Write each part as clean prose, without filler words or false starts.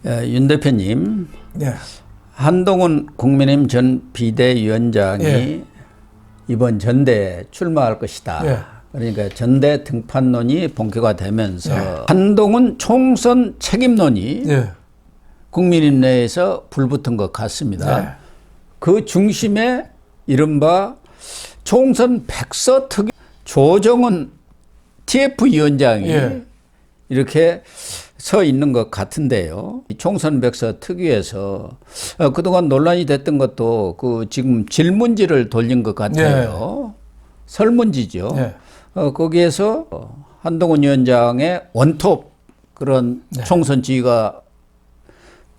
윤 대표님, 네. 한동훈 국민의힘 전 비대위원장이 네. 이번 전대에 출마할 것이다. 네. 그러니까 전대 등판론이 본격화되면서 네. 한동훈 총선 책임론이 네. 국민의힘 내에서 불붙은 것 같습니다. 네. 그 중심에 이른바 총선 백서 특위 조정훈 TF위원장이 예. 이렇게 서 있는 것 같은데요. 총선 백서 특위에서 그동안 논란이 됐던 것도 그 지금 질문지를 돌린 것 같아요. 설문지죠. 네. 거기에서 한동훈 위원장의 원톱 그런 총선 지휘가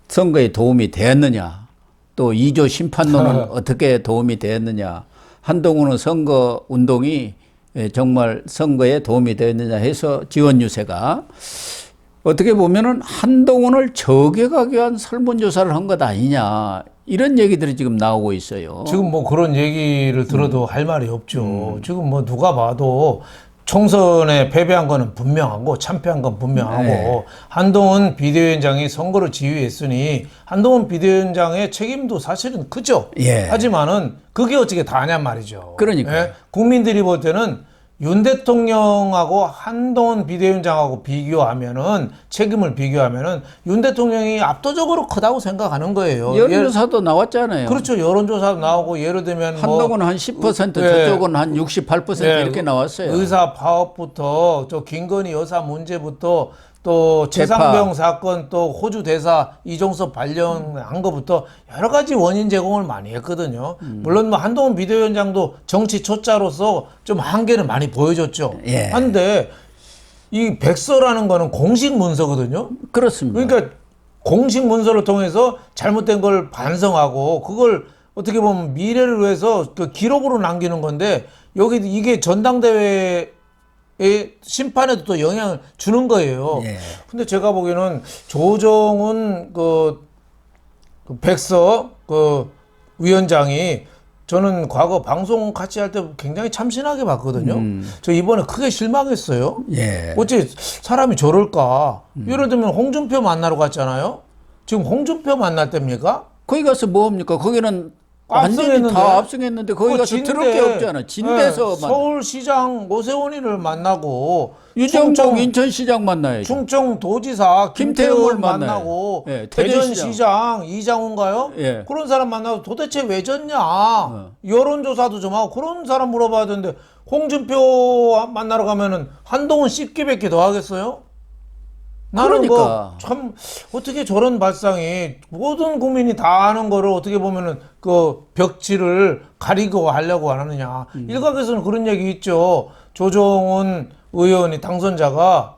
선거에 도움이 되었느냐, 또 2조 심판론은 어떻게 도움이 되었느냐, 한동훈은 선거 운동이 정말 선거에 도움이 되었느냐 해서 지원 유세가 어떻게 보면은 한동훈을 저격하기 위한 설문조사를 한 것 아니냐, 이런 얘기들이 지금 나오고 있어요. 지금 뭐 그런 얘기를 들어도 할 말이 없죠. 지금 뭐 누가 봐도 총선에 패배한 거는 분명하고 참패한 건 분명하고 네. 한동훈 비대위원장이 선거를 지휘했으니 한동훈 비대위원장의 책임도 사실은 크죠. 예. 하지만은 그게 어떻게 다냐 말이죠. 그러니까요. 예? 국민들이 볼 때는 윤 대통령하고 한동훈 비대위원장하고 비교하면은 책임을 비교하면은 윤 대통령이 압도적으로 크다고 생각하는 거예요. 여론조사도 나왔잖아요. 그렇죠. 여론조사도 나오고 예를 들면 한동훈은 한 10%, 저쪽은 한 68% 이렇게 나왔어요. 의사 파업부터 저 김건희 여사 문제부터 또 최상병 사건 또 호주 대사 이종섭 발령한 것부터 여러 가지 원인 제공을 많이 했거든요. 물론 뭐 한동훈 비대위원장도 정치 초짜로서 좀 한계는 많이 보여줬죠. 예. 한데 이 백서라는 거는 공식 문서거든요. 그렇습니다. 그러니까 공식 문서를 통해서 잘못된 걸 반성하고 그걸 어떻게 보면 미래를 위해서 그 기록으로 남기는 건데 여기 이게 전당대회의 심판에도 또 영향을 주는 거예요. 예. 근데 제가 보기에는 조정훈 그 백서 그 위원장이 저는 과거 방송 같이 할 때 굉장히 참신하게 봤거든요. 저 이번에 크게 실망했어요. 예. 어째 사람이 저럴까? 예를 들면 홍준표 만나러 갔잖아요. 지금 홍준표 만날 때입니까? 거기 가서 뭐 합니까? 거기는 완전히 압승했는데. 다 압승했는데 거기 가서 진대. 들을 게 없잖아. 진대서 네, 서울시장 오세훈이를 만나고 유정복 인천시장 만나야죠. 충청도지사 김태형을 김태형을 만나고 예, 대전시장 이장훈가요? 예. 그런 사람 만나고 도대체 왜 졌냐? 여론조사도 좀 하고 그런 사람 물어봐야 되는데 홍준표 만나러 가면은 한동훈 씹기밖에 더 하겠어요? 나는 그러니까. 뭐 참 어떻게 저런 발상이 모든 국민이 다 아는 거를 어떻게 보면은 그 벽지를 가리고 하려고 하느냐. 일각에서는 그런 얘기 있죠. 조정훈 의원이 당선자가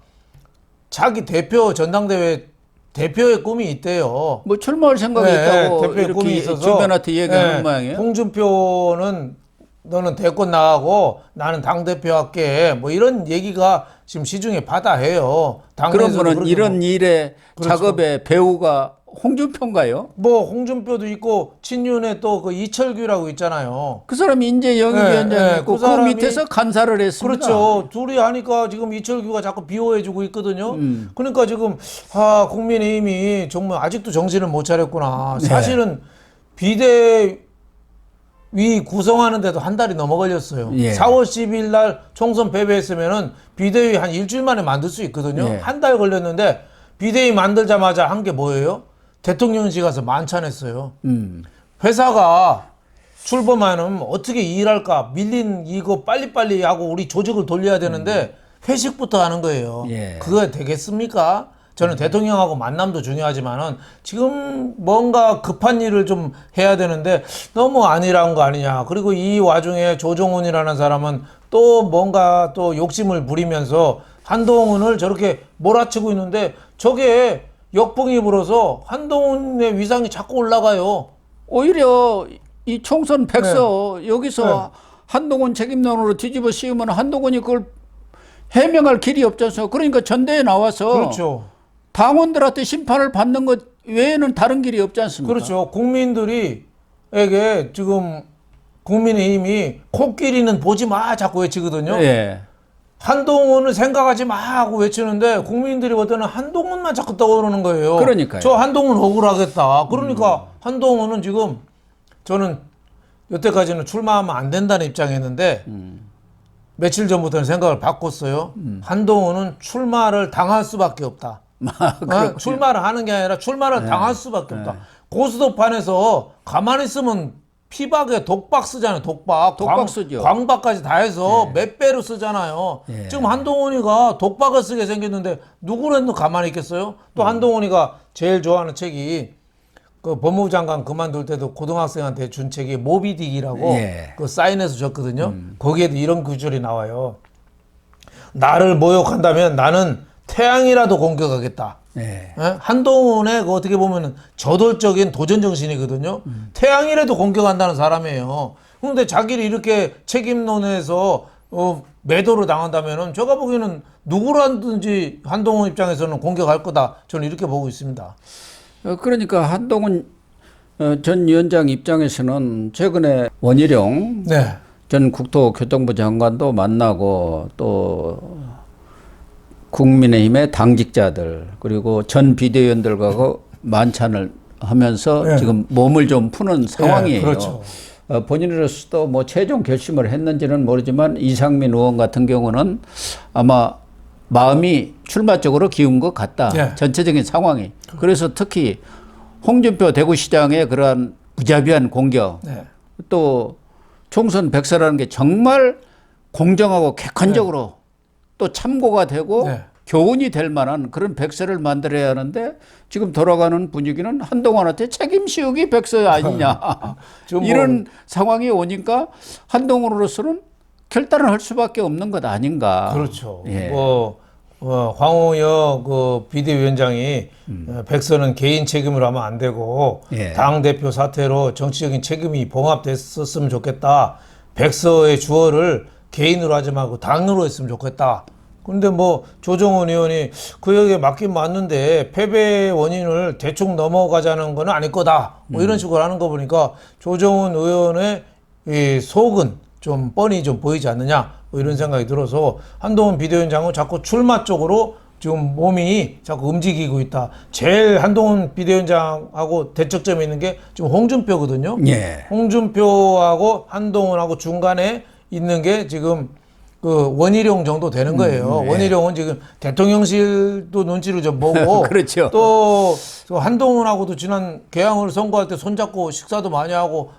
자기 대표 전당대회 대표의 꿈이 있대요. 뭐 출마할 생각이 있다고 대표의 이렇게 꿈이 있어서 주변한테 얘기하는 모양이에요. 홍준표는 너는 대권 나가고 나는 당대표 할게. 뭐 이런 얘기가 지금 시중에 바다해요. 그러면은 이런 일에 그렇죠. 작업의 배우가 홍준표인가요? 뭐 홍준표도 있고 친윤에 또 그 이철규라고 있잖아요. 그 사람이 인재 영입위원장이 있고 그 사람이 밑에서 간사를 했습니다. 그렇죠. 둘이 하니까 지금 이철규가 자꾸 비호해주고 있거든요. 그러니까 지금 국민의힘이 정말 아직도 정신을 못 차렸구나. 네. 사실은 비대위 구성하는데도 한 달이 넘어 걸렸어요. 예. 4월 10일 날 총선 패배했으면은 비대위 한 일주일 만에 만들 수 있거든요. 예. 한 달 걸렸는데 비대위 만들자마자 한 게 뭐예요? 대통령실 가서 만찬했어요. 회사가 출범하면 어떻게 일할까? 밀린 이거 빨리빨리 하고 우리 조직을 돌려야 되는데 회식부터 하는 거예요. 예. 그거 되겠습니까? 저는 대통령하고 만남도 중요하지만은 지금 뭔가 급한 일을 좀 해야 되는데 너무 안일한 거 아니냐. 그리고 이 와중에 조정훈이라는 사람은 또 뭔가 또 욕심을 부리면서 한동훈을 저렇게 몰아치고 있는데 저게 역풍이 불어서 한동훈의 위상이 자꾸 올라가요. 오히려 이 총선 백서 여기서 한동훈 책임론으로 뒤집어 씌우면 한동훈이 그걸 해명할 길이 없지 않습니까? 그러니까 전대에 나와서 그렇죠. 당원들한테 심판을 받는 것 외에는 다른 길이 없지 않습니까? 그렇죠. 국민들이에게 지금 국민의힘이 코끼리는 보지 마 자꾸 외치거든요. 예. 한동훈을 생각하지 마 하고 외치는데 국민들이 볼 때는 한동훈만 자꾸 떠오르는 거예요. 그러니까요. 저 한동훈 억울하겠다. 그러니까 한동훈은 지금 저는 여태까지는 출마하면 안 된다는 입장이었는데 며칠 전부터는 생각을 바꿨어요. 한동훈은 출마를 당할 수밖에 없다. 출마를 하는 게 아니라 출마를 당할 수밖에 없다. 고스톱판에서 가만히 있으면 피박에 독박 쓰잖아요. 독박 쓰죠. 광박까지 다 해서 몇 배로 쓰잖아요. 지금 한동훈이가 독박을 쓰게 생겼는데 누구라도 가만히 있겠어요? 또 한동훈이가 제일 좋아하는 책이 그 법무부 장관 그만둘 때도 고등학생한테 준 책이 모비딕이라고 그 사인해서 줬거든요. 거기에도 이런 구절이 나와요. 나를 모욕한다면 나는 태양이라도 공격하겠다. 한동훈의 그 어떻게 보면 저돌적인 도전 정신이거든요. 태양이라도 공격한다는 사람이에요. 그런데 자기를 이렇게 책임론에서 매도를 당한다면은 제가 보기에는 누구라든지 한동훈 입장에서는 공격할 거다. 저는 이렇게 보고 있습니다. 그러니까 한동훈 전 위원장 입장에서는 최근에 원희룡 전 국토교통부 장관도 만나고 또 국민의힘의 당직자들 그리고 전 비대위원들과 만찬을 하면서 지금 몸을 좀 푸는 상황이에요. 그렇죠. 본인으로서도 뭐 최종 결심을 했는지는 모르지만 이상민 의원 같은 경우는 아마 마음이 출마 쪽으로 기운 것 같다. 전체적인 상황이. 그래서 특히 홍준표 대구시장의 그러한 무자비한 공격 또 총선 백서라는 게 정말 공정하고 객관적으로 또 참고가 되고 교훈이 될 만한 그런 백서를 만들어야 하는데 지금 돌아가는 분위기는 한동훈한테 책임 씌우기 백서 아니냐. 이런 상황이 오니까 한동훈으로서는 결단을 할 수밖에 없는 것 아닌가. 그렇죠. 황우여 그 비대위원장이 백서는 개인 책임으로 하면 안 되고 당대표 사퇴로 정치적인 책임이 봉합됐었으면 좋겠다. 백서의 주어를 개인으로 하지 말고 당으로 했으면 좋겠다. 그런데 뭐 조정훈 의원이 그 얘기에 맞긴 맞는데 패배의 원인을 대충 넘어가자는 건 아닐 거다. 뭐 이런 식으로 하는 거 보니까 조정훈 의원의 이 속은 좀 뻔히 좀 보이지 않느냐. 뭐 이런 생각이 들어서 한동훈 비대위원장은 자꾸 출마 쪽으로 지금 몸이 자꾸 움직이고 있다. 제일 한동훈 비대위원장하고 대척점에 있는 게 지금 홍준표거든요. 홍준표하고 한동훈하고 중간에 있는 게 지금 그 원희룡 정도 되는 거예요. 원희룡은 지금 대통령실도 눈치를 좀 보고 그렇죠. 또 한동훈하고도 지난 개항을 선거할 때 손잡고 식사도 많이 하고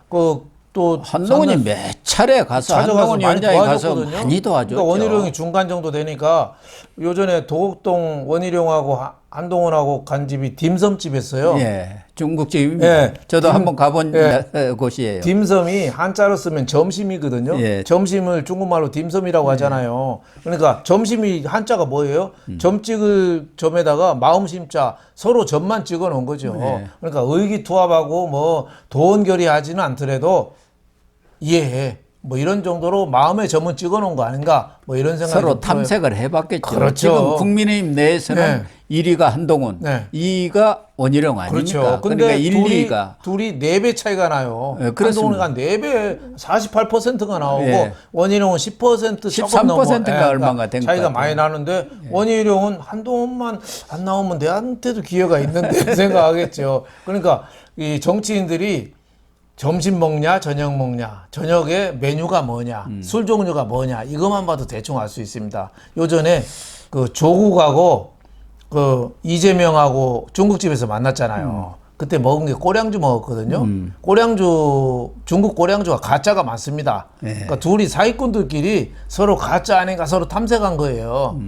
또 한동훈이 몇 차례 가서 한동훈 위원장이 가서 많이 도와줬죠. 그러니까 원희룡이 중간 정도 되니까 요전에 도곡동 원희룡하고 한동훈하고 간 집이 딤섬집이었어요. 중국집입니다. 저도 한번 가본 곳이에요. 딤섬이 한자로 쓰면 점심이거든요. 점심을 중국말로 딤섬이라고 하잖아요. 그러니까 점심이 한자가 뭐예요? 점 찍을 점에다가 마음 심자 서로 점만 찍어 놓은 거죠. 그러니까 의기투합하고 뭐 도원결의하지는 않더라도 이해해. 뭐 이런 정도로 마음의 점은 찍어 놓은 거 아닌가 뭐 이런 생각이 서로 탐색을 해봤겠죠. 그렇죠. 지금 국민의힘 내에서는 1위가 한동훈, 2위가 원희룡 아닙니까? 그렇죠. 근데 그러니까 1, 2위가 둘이 4배 차이가 나요. 한동훈이가 4배 48%가 나오고 원희룡은 10% 조금 넘어 13%가 얼마가 된 차이가 많이 나는데 원희룡은 한동훈만 안 나오면 내한테도 기회가 있는데 생각하겠죠. 그러니까 이 정치인들이 점심 먹냐, 저녁 먹냐, 저녁에 메뉴가 뭐냐, 술 종류가 뭐냐, 이것만 봐도 대충 알 수 있습니다. 요전에 그 조국하고 그 이재명하고 중국집에서 만났잖아요. 그때 먹은 게 꼬량주 먹었거든요. 꼬량주, 중국 꼬량주가 가짜가 많습니다. 그러니까 둘이 사기꾼들끼리 서로 가짜 아닌가 서로 탐색한 거예요.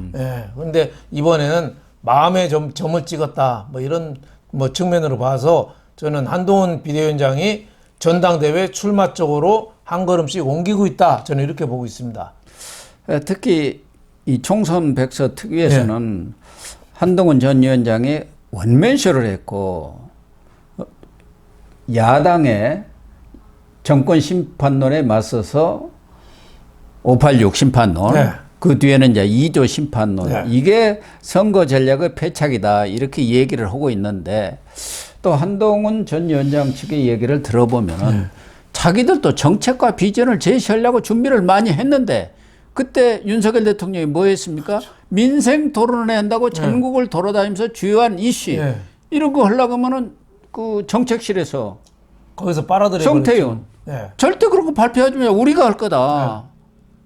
그런데 이번에는 마음에 점을 찍었다. 뭐 이런 뭐 측면으로 봐서 저는 한동훈 비대위원장이 전당대회 출마 쪽으로 한 걸음씩 옮기고 있다. 저는 이렇게 보고 있습니다. 특히 이 총선 백서 특위에서는 한동훈 전 위원장이 원맨쇼를 했고 야당의 정권 심판론에 맞서서 586 심판론 그 뒤에는 이제 2조 심판론 이게 선거 전략의 패착이다 이렇게 얘기를 하고 있는데 또 한동훈 전 위원장 측의 얘기를 들어보면은 자기들도 정책과 비전을 제시하려고 준비를 많이 했는데 그때 윤석열 대통령이 뭐 했습니까? 민생 토론회 한다고 전국을 돌아다니면서 주요한 이슈 네. 이런 거 하려고 하면은 그 정책실에서 거기서 빨아들여 정태윤 네. 절대 그런 거 발표하지 마. 우리가 할 거다.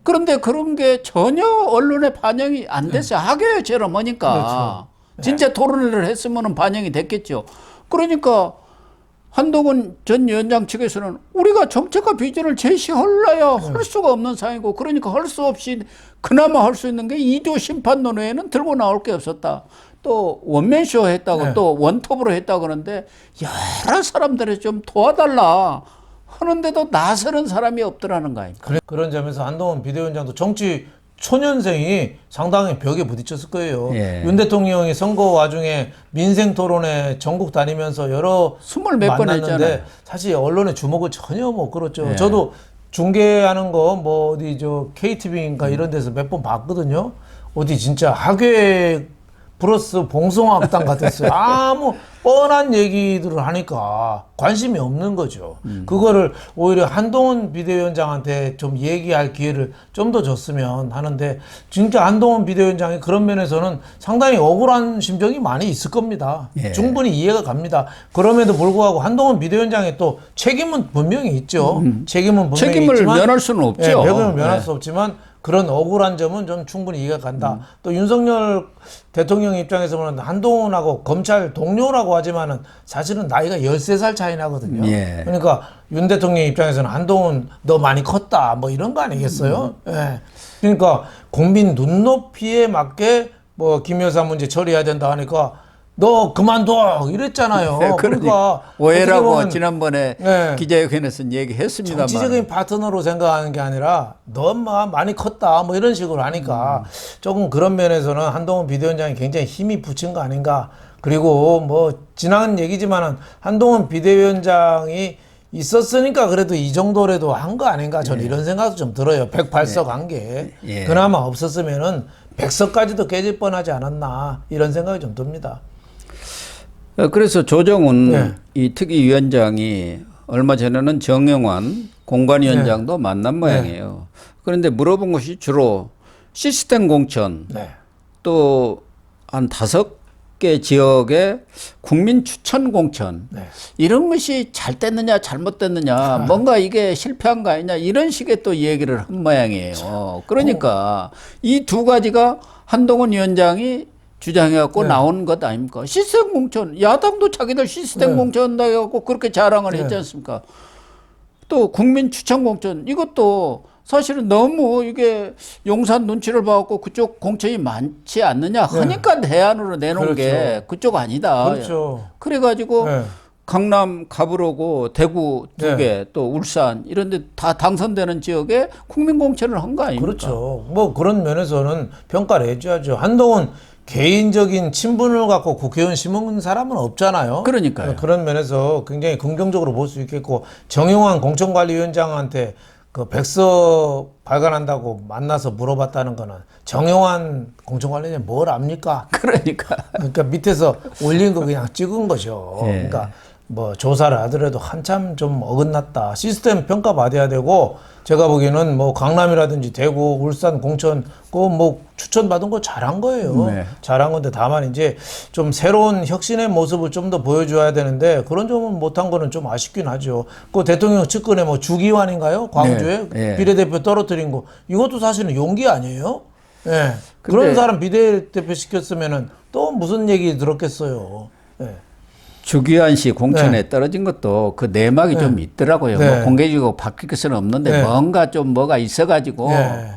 그런데 그런 게 전혀 언론에 반영이 안 됐어요. 학예회처럼 하니까. 그렇죠. 진짜 토론회를 했으면 반영이 됐겠죠. 그러니까 한동훈 전 위원장 측에서는 우리가 정책과 비전을 제시하려야 할 수가 없는 상황이고, 그러니까 할 수 없이 그나마 할 수 있는 게 2조 심판론 외에는 들고 나올 게 없었다. 또 원맨쇼 했다고 네. 또 원톱으로 했다고 그러는데 여러 사람들이 좀 도와달라 하는데도 나서는 사람이 없더라는 거 아닙니까? 그런 점에서 한동훈 비대위원장도 정치 초년생이 상당히 벽에 부딪혔을 거예요. 예. 윤 대통령이 선거 와중에 민생 토론회 전국 다니면서 여러 스물 몇 번 했잖아요. 만났는데 사실 언론의 주목을 전혀 못 끌었죠. 예. 저도 중계하는 거 뭐 어디 저 KTV인가 이런 데서 몇 번 봤거든요. 어디 진짜 학회 플러스 봉송학당 같았어요. 아무 뻔한 얘기들을 하니까 관심이 없는 거죠. 그거를 오히려 한동훈 비대위원장한테 좀 얘기할 기회를 좀 더 줬으면 하는데, 진짜 한동훈 비대위원장이 그런 면에서는 상당히 억울한 심정이 많이 있을 겁니다. 예. 충분히 이해가 갑니다. 그럼에도 불구하고 한동훈 비대위원장의 또 책임은 분명히 있죠. 책임은 분명히 책임을 있지만, 면할 수는 없죠. 예, 책임을 면할 예. 수 없지만 그런 억울한 점은 좀 충분히 이해가 간다. 또 윤석열 대통령 입장에서 보면 한동훈하고 검찰 동료라고 하지만은 사실은 나이가 13살 차이 나거든요. 예. 그러니까 윤 대통령 입장에서는 한동훈 너 많이 컸다 뭐 이런 거 아니겠어요? 예. 그러니까 국민 눈높이에 맞게 뭐 김 여사 문제 처리해야 된다 하니까 너 그만둬 이랬잖아요. 그러니까 오해라고 어떻게 보면 지난번에 네. 기자회견에서 얘기했습니다만 정치적인 파트너로 생각하는 게 아니라 너 많이 컸다 뭐 이런 식으로 하니까 조금 그런 면에서는 한동훈 비대위원장이 굉장히 힘이 붙인 거 아닌가. 그리고 뭐 지난 얘기지만은 한동훈 비대위원장이 있었으니까 그래도 이 정도라도 한 거 아닌가. 저는 이런 생각도 좀 들어요. 108석 한 게. 예. 그나마 없었으면은 100석까지도 깨질 뻔하지 않았나 이런 생각이 좀 듭니다. 그래서 조정훈 네. 이 특위위원장이 얼마 전에는 정영환 공관위원장도 만난 모양이에요. 그런데 물어본 것이 주로 시스템 공천, 네. 또 한 5개 지역의 국민 추천 공천, 네. 이런 것이 잘 됐느냐 잘못됐느냐, 뭔가 이게 실패한 거 아니냐, 이런 식의 또 얘기를 한 모양이에요. 그러니까 이 두 가지가 한동훈 위원장이 주장해갖고 네. 나온 것 아닙니까? 시스템 공천, 야당도 자기들 시스템 네. 공천한다 해갖고 그렇게 자랑을 네. 했지 않습니까? 또 국민 추천 공천, 이것도 사실은 너무 이게 용산 눈치를 봐갖고 그쪽 공천이 많지 않느냐 하니까 대안으로 내놓은 게 그쪽 아니다. 그렇죠. 그래가지고 네. 강남 가부로고 대구 2개, 또 울산 이런 데 다 당선되는 지역에 국민 공천을 한 거 아닙니까? 그렇죠. 뭐 그런 면에서는 평가를 해줘야죠. 한동훈 개인적인 친분을 갖고 국회의원 심은 사람은 없잖아요. 그러니까요. 그런 면에서 굉장히 긍정적으로 볼 수 있겠고, 정영환 공천관리위원장한테 그 백서 발간한다고 만나서 물어봤다는 거는 정영환 공천관리위원장 뭘 압니까? 그러니까 밑에서 올린 거 그냥 찍은 거죠. 예. 그러니까 뭐 조사를 하더라도 한참 좀 어긋났다. 시스템 평가 받아야 되고, 제가 보기에는 뭐 강남이라든지 대구, 울산, 공천 그 뭐 추천 받은 거 잘한 거예요. 네. 잘한 건데 다만 이제 좀 새로운 혁신의 모습을 좀 더 보여줘야 되는데 그런 점은 못한 거는 좀 아쉽긴 하죠. 그 대통령 측근에 뭐 주기환인가요? 광주에 네. 네. 비례대표 떨어뜨린 거, 이것도 사실은 용기 아니에요? 예. 근데 그런 사람 비례대표 시켰으면은 또 무슨 얘기 들었겠어요. 예. 주기환 씨 공천에 떨어진 것도 그 내막이 좀 있더라고요. 네. 뭐 공개적으로 바뀔 것은 없는데 네. 뭔가 좀 뭐가 있어가지고 네.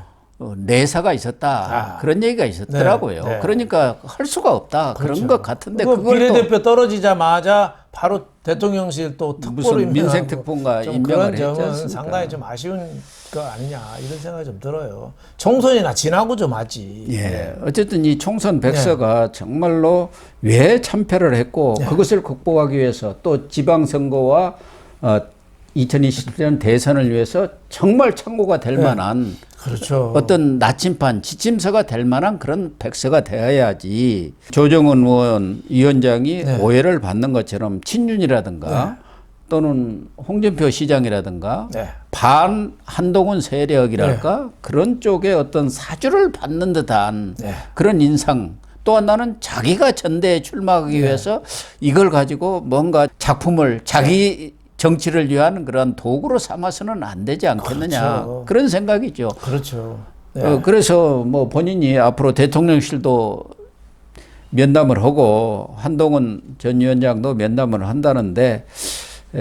내사가 있었다. 그런 얘기가 있었더라고요. 네. 그러니까 할 수가 없다. 그런 그렇죠. 것 같은데 그거 그걸 비례대표 떨어지자마자 바로 대통령실 또 특보로 무슨 민생특보인가 좀 임명을 그런 했지 점은 않습니까? 상당히 좀 아쉬운 거 아니냐 이런 생각이 좀 들어요. 총선이나 지나고 좀 하지. 예. 어쨌든 이 총선 백서가 정말로 왜 참패를 했고 그것을 극복하기 위해서 또 지방선거와 2027년 대선을 위해서 정말 참고가 될 만한 그렇죠. 어떤 나침반, 지침서가 될 만한 그런 백서가 되어야지 조정훈 위원장이 오해를 받는 것처럼 친윤이라든가 또는 홍준표 시장이라든가 네. 반 한동훈 세력이랄까 그런 쪽에 어떤 사주를 받는 듯한 네. 그런 인상. 또 하나는 자기가 전대에 출마하기 위해서 이걸 가지고 뭔가 작품을 자기 정치를 위한 그런 도구로 삼아서는 안 되지 않겠느냐. 그렇죠. 그런 생각이죠. 그렇죠. 네. 그래서 뭐 본인이 앞으로 대통령실도 면담을 하고 한동훈 전 위원장도 면담을 한다는데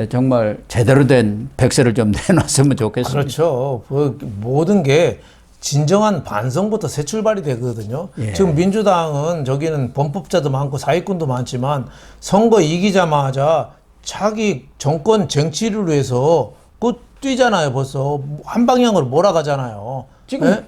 정말 제대로 된 백세를 좀 내놨으면 좋겠습니다. 그렇죠. 그 모든 게 진정한 반성부터 새 출발이 되거든요. 예. 지금 민주당은 저기는 범법자도 많고 사기꾼도 많지만 선거 이기자마자 자기 정권 쟁취를 위해서 뛰잖아요. 벌써 한 방향으로 몰아가잖아요. 지금 네?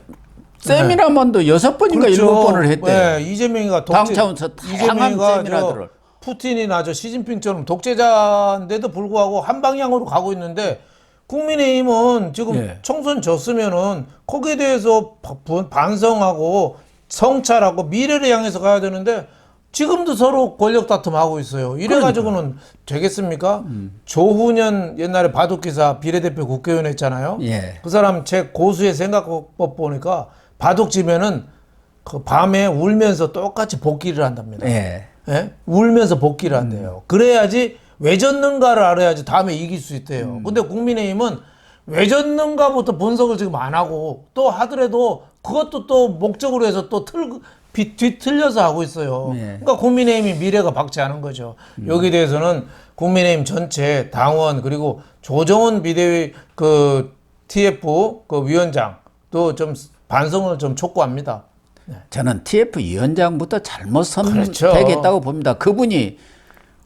세미나만도 6번인가 그렇죠. 7번을 했대. 네, 이재명이가 당 차원에서 다양한 세미나들을. 푸틴이나 시진핑처럼 독재자인데도 불구하고 한 방향으로 가고 있는데 국민의힘은 지금 예. 총선 졌으면은 거기에 대해서 반성하고 성찰하고 미래를 향해서 가야 되는데 지금도 서로 권력 다툼하고 있어요. 이래가지고는 되겠습니까? 조훈현 옛날에 바둑기사 비례대표 국회의원 했잖아요. 예. 그 사람 제 고수의 생각법 보니까 바둑지면은 그 밤에 울면서 똑같이 복귀를 한답니다. 예. 예? 울면서 복귀를 한대요. 그래야지 왜 졌는가를 알아야지 다음에 이길 수 있대요. 근데 국민의힘은 왜 졌는가부터 분석을 지금 안 하고 또 하더라도 그것도 또 목적으로 해서 또 뒤틀려서 하고 있어요. 네. 그러니까 국민의힘이 미래가 밝지 않은 거죠. 여기에 대해서는 국민의힘 전체 당원 그리고 조정원 비대위 그 TF 그 위원장 또 좀 반성을 좀 촉구합니다. 저는 TF 위원장부터 잘못 그렇죠. 선택했다고 봅니다. 그분이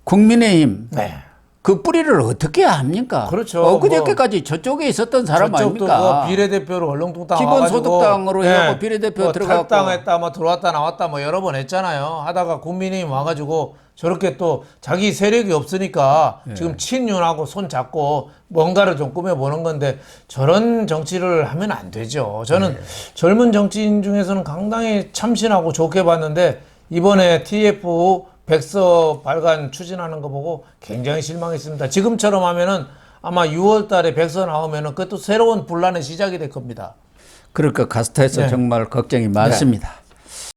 국민의힘 네. 그 뿌리를 어떻게 합니까? 그렇죠. 엊그저께까지 저쪽에 있었던 사람 저쪽도 아닙니까? 뭐 비례대표로 얼렁뚱땅 기본소득당으로 해갖고 비례대표 뭐 들어가고. 탈당했다 뭐 들어왔다 나왔다 뭐 여러 번 했잖아요. 하다가 국민의힘 와가지고 저렇게 또 자기 세력이 없으니까 지금 친윤하고 손 잡고 뭔가를 좀 꾸며보는 건데 저런 정치를 하면 안 되죠. 저는 젊은 정치인 중에서는 상당히 참신하고 좋게 봤는데 이번에 TF 백서 발간 추진하는 거 보고 굉장히 실망했습니다. 지금처럼 하면은 아마 6월 달에 백서 나오면은 그것도 새로운 분란의 시작이 될 겁니다. 그럴 것 같아서 네. 정말 걱정이 많습니다.